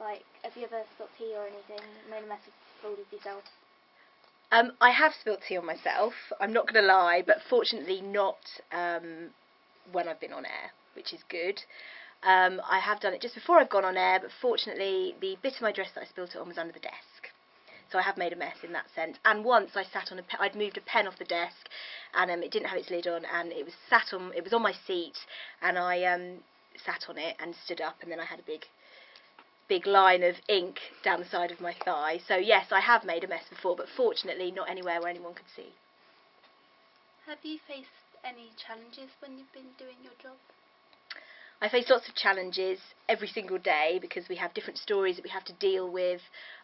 Like, have you ever spilled tea or anything, made a mess of yourself? I have spilled tea on myself, I'm not going to lie, but fortunately not when I've been on air, which is good. I have done it just before I've gone on air, but fortunately the bit of my dress that I spilled it on was under the desk. So I have made a mess in that sense. And once I sat on I'd moved a pen off the desk, and it didn't have its lid on, and it was on my seat, and I sat on it and stood up, and then I had a big line of ink down the side of my thigh. So yes, I have made a mess before, but fortunately not anywhere where anyone could see. Have you faced any challenges when you've been doing your job? I face lots of challenges every single day because we have different stories that we have to deal with,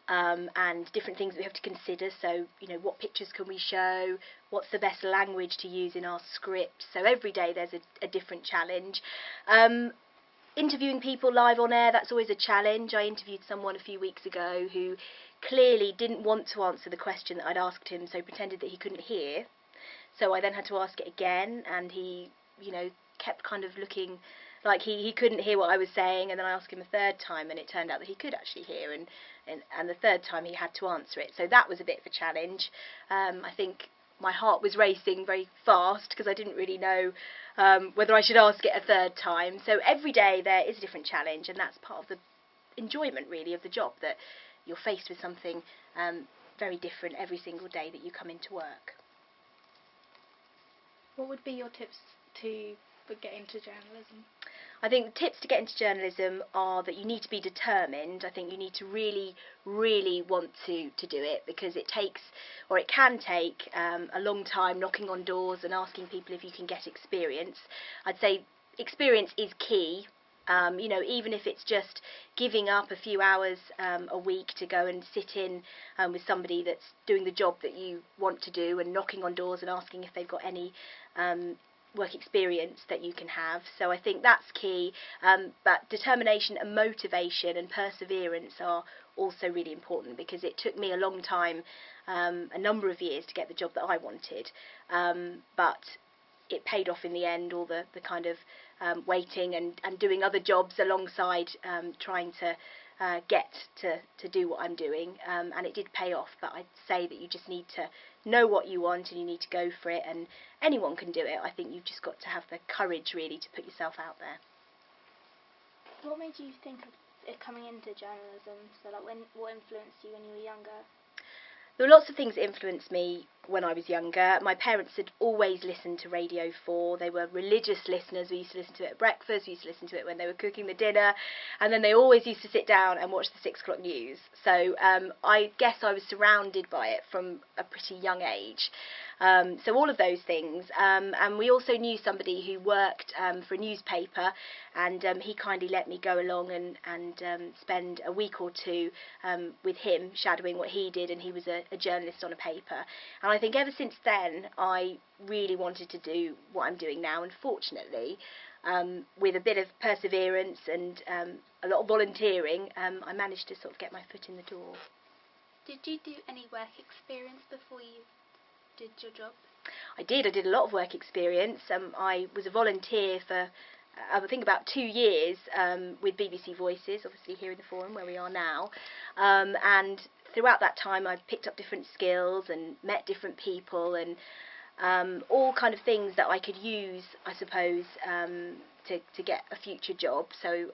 and different things that we have to consider. So, what pictures can we show? What's the best language to use in our script? So every day there's a different challenge. Interviewing people live on air, that's always a challenge. I interviewed someone a few weeks ago who clearly didn't want to answer the question that I'd asked him, so pretended that he couldn't hear. So I then had to ask it again, and he, kept kind of looking like he couldn't hear what I was saying, and then I asked him a third time, and it turned out that he could actually hear, and the third time he had to answer it. So that was a bit of a challenge. I think my heart was racing very fast because I didn't really know whether I should ask it a third time. So every day there is a different challenge, and that's part of the enjoyment really of the job, that you're faced with something very different every single day that you come into work. What would be your tips for getting into journalism? I think the tips to get into journalism are that you need to be determined. I think you need to really, really want to do it, because it can take a long time knocking on doors and asking people if you can get experience. I'd say experience is key. Even if it's just giving up a few hours a week to go and sit in with somebody that's doing the job that you want to do, and knocking on doors and asking if they've got any work experience that you can have. So I think that's key, but determination and motivation and perseverance are also really important, because it took me a long time, a number of years, to get the job that I wanted, but it paid off in the end, all the kind of waiting and doing other jobs alongside trying to get to do what I'm doing, and it did pay off. But I'd say that you just need to know what you want, and you need to go for it, and anyone can do it. I think you've just got to have the courage really to put yourself out there. What made you think of it coming into journalism? So what influenced you when you were younger? There were lots of things that influenced me when I was younger. My parents had always listened to Radio 4. They were religious listeners. We used to listen to it at breakfast. We used to listen to it when they were cooking the dinner. And then they always used to sit down and watch the 6 o'clock news. So I guess I was surrounded by it from a pretty young age. So all of those things. And we also knew somebody who worked for a newspaper, and he kindly let me go along and spend a week or two with him, shadowing what he did, and he was a journalist on a paper. And I think ever since then I really wanted to do what I'm doing now, and fortunately with a bit of perseverance and a lot of volunteering, I managed to sort of get my foot in the door. Did you do any work experience before you did your job? I did a lot of work experience. I was a volunteer for I think about 2 years with BBC Voices, obviously here in the Forum where we are now, and throughout that time I've picked up different skills and met different people, and all kind of things that I could use, I suppose, to get a future job. So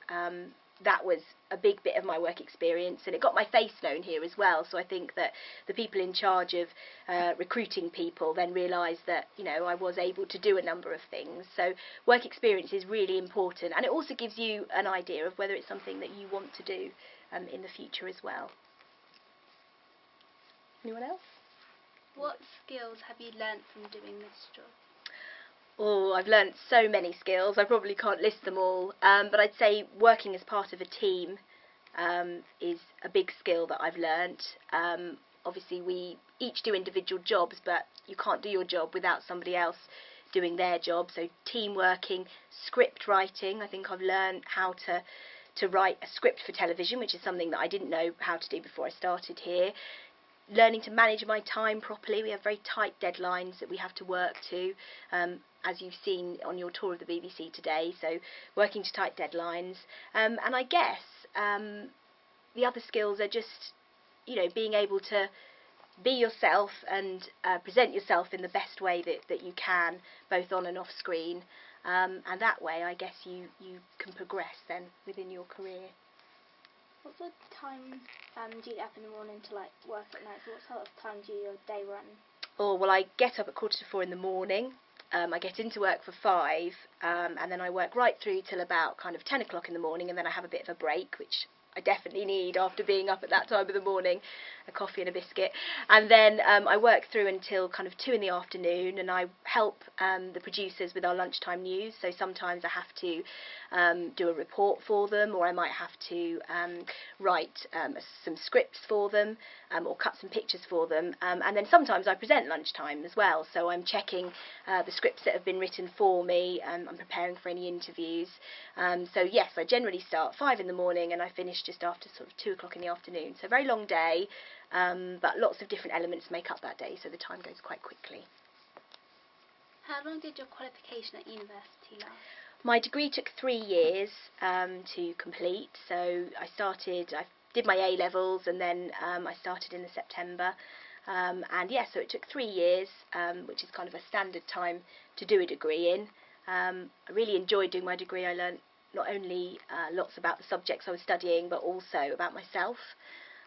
that was a big bit of my work experience, and it got my face known here as well. So I think that the people in charge of recruiting people then realised that I was able to do a number of things. So work experience is really important, and it also gives you an idea of whether it's something that you want to do in the future as well. Anyone else? What skills have you learnt from doing this job? Oh, I've learnt so many skills. I probably can't list them all, but I'd say working as part of a team is a big skill that I've learnt. Obviously we each do individual jobs, but you can't do your job without somebody else doing their job. So team working, script writing. I think I've learnt how to write a script for television, which is something that I didn't know how to do before I started here. Learning to manage my time properly. We have very tight deadlines that we have to work to, as you've seen on your tour of the BBC today, so working to tight deadlines. And I guess the other skills are just, being able to be yourself and present yourself in the best way that you can, both on and off screen. And that way, I guess you can progress then within your career. What sort of time do you get up in the morning to work at night? So what sort of time do your day run? Oh, well, I get up at 4:45 in the morning. I get into work for 5, and then I work right through till about kind of 10 o'clock in the morning, and then I have a bit of a break, which I definitely need after being up at that time of the morning, a coffee and a biscuit. And then I work through until kind of 2 in the afternoon, and I help the producers with our lunchtime news. So sometimes I have to do a report for them, or I might have to write some scripts for them, or cut some pictures for them. And then sometimes I present lunchtime as well, so I'm checking the scripts that have been written for me, I'm preparing for any interviews. So yes, I generally start 5 in the morning and I finish just after sort of 2 o'clock in the afternoon. So a very long day, but lots of different elements make up that day, so the time goes quite quickly. How long did your qualification at university last? My degree took 3 years to complete, so I did my A-levels, and then I started in the September. And yeah, so it took 3 years, which is kind of a standard time to do a degree in. I really enjoyed doing my degree. I learnt not only lots about the subjects I was studying, but also about myself.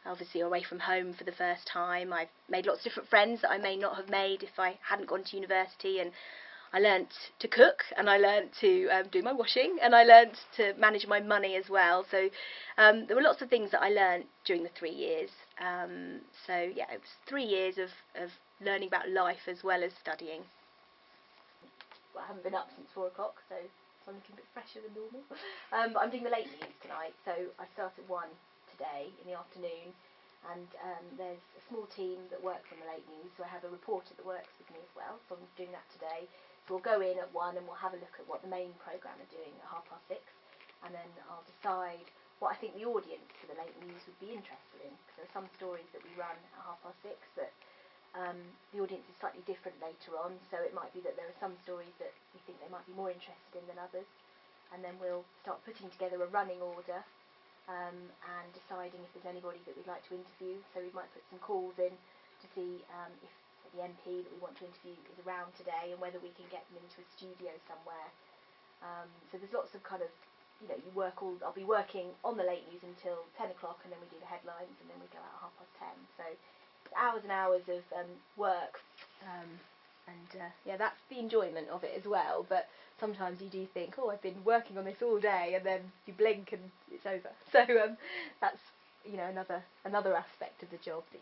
Obviously away from home for the first time. I've made lots of different friends that I may not have made if I hadn't gone to university, and I learnt to cook, and I learnt to do my washing, and I learnt to manage my money as well. So there were lots of things that I learnt during the 3 years. So yeah, it was 3 years of learning about life as well as studying. Well, I haven't been up since 4 o'clock, so I'm looking a bit fresher than normal. But I'm doing the late news tonight, so I start at 1 today in the afternoon, and there's a small team that works on the late news, so I have a reporter that works with me as well, so I'm doing that today. So we'll go in at 1 and we'll have a look at what the main programme are doing at 6:30, and then I'll decide what I think the audience for the late news would be interested in, because there are some stories that we run at 6:30 that the audience is slightly different later on, so it might be that there are some stories that we think they might be more interested in than others, and then we'll start putting together a running order and deciding if there's anybody that we'd like to interview. So we might put some calls in to see if the MP that we want to interview is around today, and whether we can get them into a studio somewhere. So there's lots of kind of, I'll be working on the late news until 10 o'clock, and then we do the headlines, and then we go out at 10:30. So hours and hours of work, and yeah, that's the enjoyment of it as well. But sometimes you do think, oh, I've been working on this all day, and then you blink and it's over. So that's another aspect of the job that